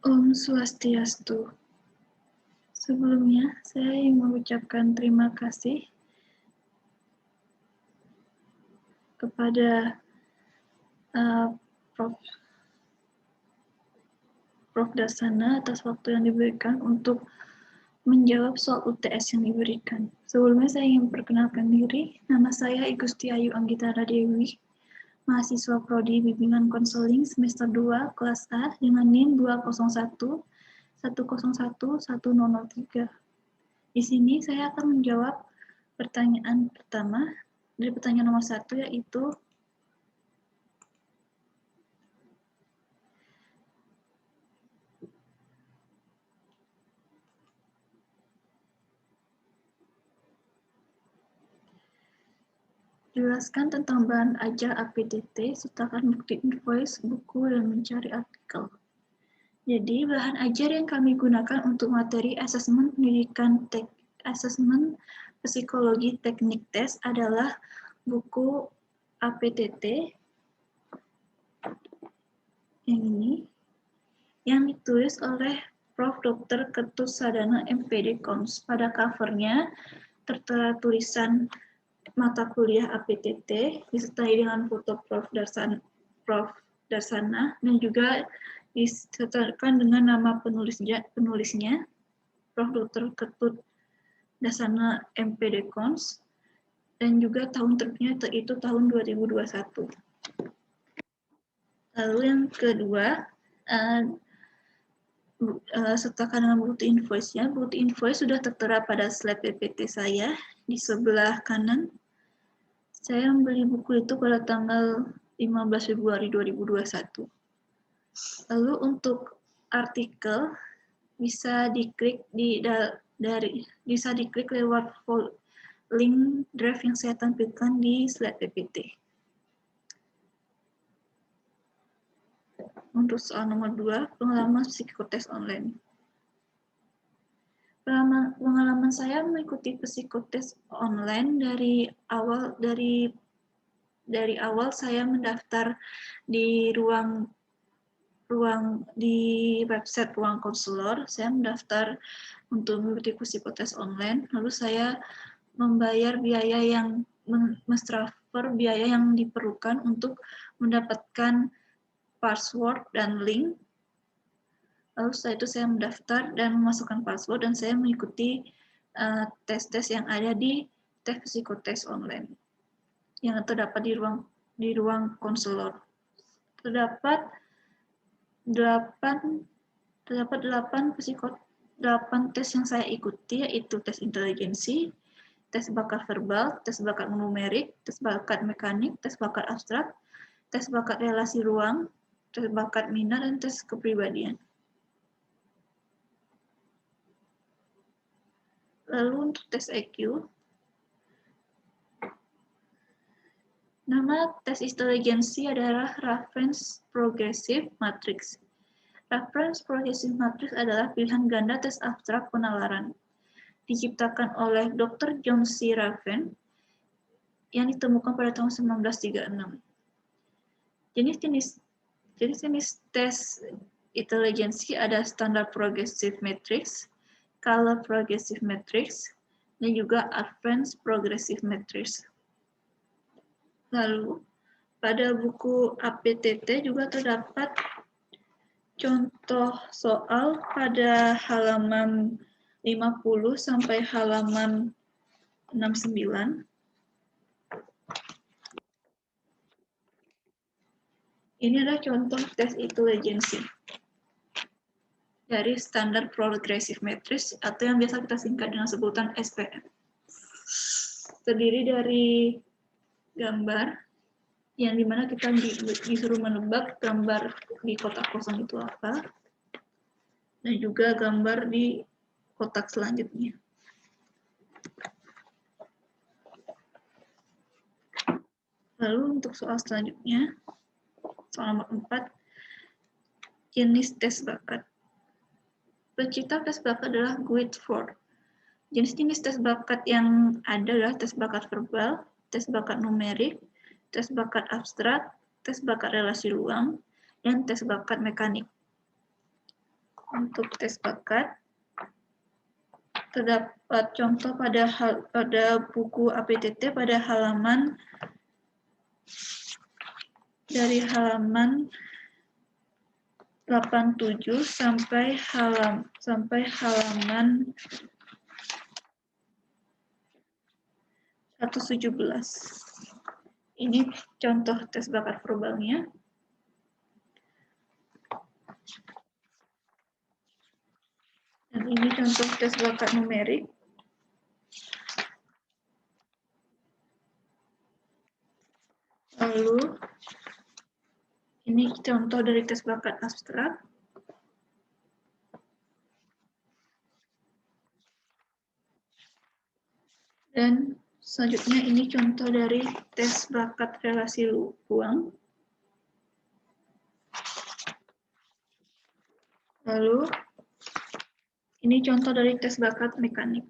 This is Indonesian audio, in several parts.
Om Swastiastu. Sebelumnya, saya ingin mengucapkan terima kasih kepada Prof. Dasana atas waktu yang diberikan untuk menjawab soal UTS yang diberikan. Sebelumnya saya ingin memperkenalkan diri. Nama saya Igusti Ayu Anggitara Dewi, mahasiswa Prodi Bimbingan Konseling semester 2 kelas A dengan NIM 201 101 1003. Di sini saya akan menjawab pertanyaan pertama dari pertanyaan nomor 1, yaitu jelaskan tentang bahan ajar APTT, sertakan bukti invoice, buku, dan mencari artikel. Jadi, bahan ajar yang kami gunakan untuk materi asesmen pendidikan asesmen psikologi teknik tes adalah buku APTT yang ini, yang ditulis oleh Prof. Dr. Ketut Sadana MPD Kons. Pada covernya tertera tulisan mata kuliah APTT disertai dengan foto Prof. Darsana dan juga disertakan dengan nama penulisnya Prof. Dr. Ketut Dasana MPD Kons, dan juga tahun terbitnya itu tahun 2021. Lalu yang kedua, sertakan dengan bukti invoice-nya. Bukti invoice sudah tertera pada slide PPT saya di sebelah kanan. Saya membeli buku itu pada tanggal 15 Februari 2021. Lalu untuk artikel bisa diklik lewat link drive yang saya tampilkan di slide PPT. Untuk soal nomor 2, pengalaman psikotes online. Pengalaman saya mengikuti psikotes online dari awal saya mendaftar di di website Ruang Konselor. Saya mendaftar untuk mengikuti psikotes online, lalu saya membayar biaya yang mentransfer biaya yang diperlukan untuk mendapatkan password dan link. Lalu setelah itu saya mendaftar dan memasukkan password, dan saya mengikuti tes-tes yang ada di tes psikotes online yang terdapat di ruang konselor. Terdapat 8 tes yang saya ikuti, yaitu tes inteligensi, tes bakat verbal, tes bakat numerik, tes bakat mekanik, tes bakat abstrak, tes bakat relasi ruang, tes bakat minat, dan tes kepribadian. Lalu untuk tes EQ, nama tes inteligensi adalah Reference Progressive Matrix. Reference Progressive Matrix adalah pilihan ganda tes abstrak penalaran. Diciptakan oleh Dr. John C. Raven yang ditemukan pada tahun 1936. Jenis-jenis tes inteligensi ada Standard Progressive Matrix, Color Progressive Matrix, dan juga Advanced Progressive Matrix. Lalu, pada buku APTT juga terdapat contoh soal pada halaman 50 sampai halaman 69. Ini adalah contoh tes inteligensi dari Standard Progressive Matrix atau yang biasa kita singkat dengan sebutan SPM. Terdiri dari gambar yang dimana kita disuruh menebak gambar di kotak kosong itu apa, dan juga gambar di kotak selanjutnya. Lalu untuk soal selanjutnya, soal nomor 4, jenis tes bakat. Pencipta tes bakat adalah Guildford. Jenis-jenis tes bakat yang ada adalah tes bakat verbal, tes bakat numerik, tes bakat abstrak, tes bakat relasi ruang, dan tes bakat mekanik. Untuk tes bakat, terdapat contoh pada buku APTT pada halaman dari halaman 87 sampai halaman 117. Ini contoh tes bakat verbalnya. Dan ini contoh tes bakat numerik. Lalu, ini contoh dari tes bakat abstrak. Dan selanjutnya ini contoh dari tes bakat relasi ruang. Lalu, ini contoh dari tes bakat mekanik.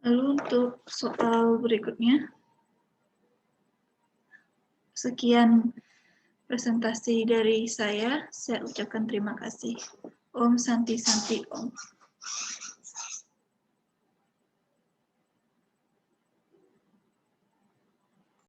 Lalu untuk soal berikutnya, sekian presentasi dari saya ucapkan terima kasih. Om Santi Santi Om.